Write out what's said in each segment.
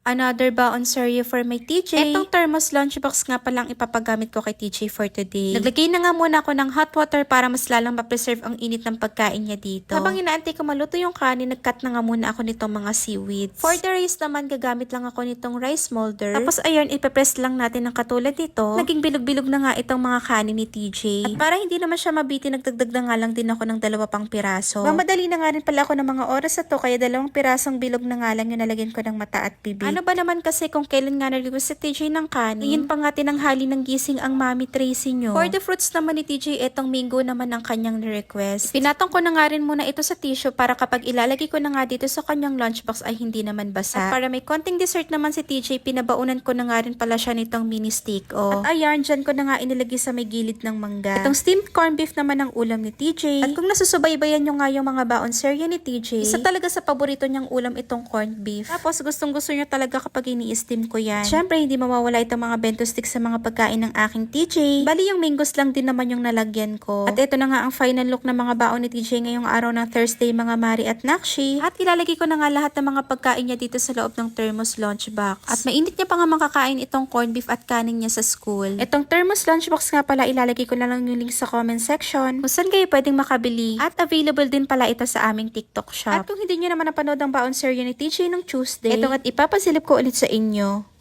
Another baon serye for my TJ. Etong thermos lunchbox nga palang ipapagamit ko kay TJ for today. Naglagay na nga muna ako ng hot water para mas lalang ma-preserve ang init ng pagkain niya dito. Habang inaantay ko maluto yung kanin, nag-cut na nga muna ako nitong mga seaweeds. For the rice naman, gagamit lang ako nitong rice molder. Tapos ayun, ipepress lang natin ng katulad nito. Naging bilog-bilog na nga itong mga kanin ni TJ. At para hindi naman siya mabiti, nagdagdag na nga lang din ako ng 2 pang piraso. Mamadali na nga rin pala ako ng mga oras na to, kaya 2 pirasong bilog na nga lang yung nalagyan ko ng mata at bibig. Ano ba naman kasi kung kailan nga nag-request si TJ ng kanin, ngayon pa nga tinanghali ng gising ang Mami Tracy nyo. For the fruits naman ni TJ, etong mango naman ang kanyang request. Pinatong ko na nga rin muna ito sa tissue para kapag ilalagay ko na nga dito sa kanyang lunchbox ay hindi naman basa. At para may konting dessert naman si TJ, pinabaunan ko na nga rin pala siya nitong mini stick. At ayan, dyan ko na nga inilagay sa may gilid ng mangga. Itong steamed corned beef naman ang ulam ni TJ. At kung nasusubaybayan nyo nga yung mga baon serye ni TJ, isa talaga sa paborito niyang ulam itong corned beef. Tapos gustong gusto niya talaga kapag ini-steam ko yan. Siyempre, hindi mawawala itong mga bento sticks sa mga pagkain ng aking TJ. Bali, yung mangoes lang din naman yung nalagyan ko. At ito na nga ang final look ng mga baon ni TJ ngayong araw ng Thursday, mga Mari at Nakshi. At ilalagay ko na nga lahat ng mga pagkain niya dito sa loob ng thermos lunchbox. At mainit niya pa nga makakain itong corned beef at kanin niya sa school. Itong thermos lunchbox nga pala, ilalagay ko na lang yung link sa comment section kung saan kayo pwedeng makabili. At available din pala ito sa aming TikTok shop. At kung hindi nyo naman napanood ang baon serye ni TJ ng Tuesday, ito at ipapasilip ko ulit sa inyo.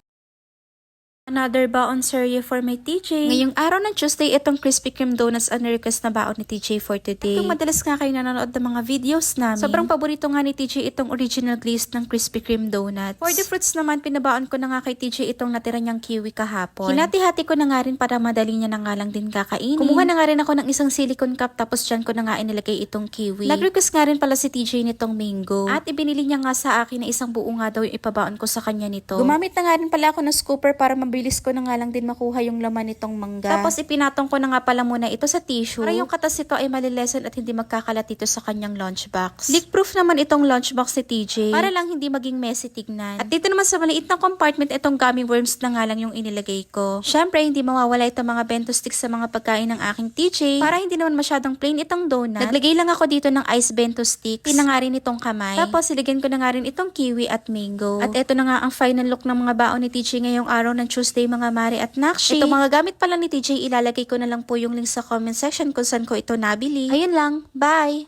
Another baon serye for my TJ. Ngayong araw ng Tuesday, itong Krispy Kreme donuts ang request na baon ni TJ for today. At kung madalas nga kayo nanonood ng mga videos namin, sobrang paborito nga ni TJ itong original glaze ng Krispy Kreme donuts. For the fruits naman, pinabaon ko na nga kay TJ itong natira niyang kiwi kahapon. Hinati-hati ko na nga rin para madali niya na nga lang din kakainin. Kumuha na nga rin ako ng isang silicone cup, tapos dyan ko na nga inilagay itong kiwi. Nag-request nga rin pala si TJ nitong mango. At ibinili niya nga sa akin na isang buo nga daw yung ipabaon ko sa kanya nito. Gumamit na nga rin pala ako ng scooper para mabilis ko na nga lang din makuha yung laman nitong mangga. Tapos ipinatong ko na nga pala muna ito sa tissue para yung katas nito ay malilesen at hindi magkakalat dito sa kanyang lunchbox. Leak-proof naman itong lunchbox ni TJ para lang hindi maging messy tignan. At dito naman sa maliit na compartment, itong gummy worms na nga lang yung inilagay ko. Syempre, hindi mawawala itong mga bento sticks sa mga pagkain ng aking TJ para hindi naman masyadong plain itong donut. Naglagay lang ako dito ng ice bento sticks. Pinangarin itong kamay. Tapos ilagyan ko na nga rin itong kiwi at mango. At ito na nga ang final look ng mga baon ni TJ ngayong araw ng Tuesday, mga Mari at Nakshi. Ito mga gamit pala ni TJ, ilalagay ko na lang po yung link sa comment section kung saan ko ito nabili. Ayun lang, bye!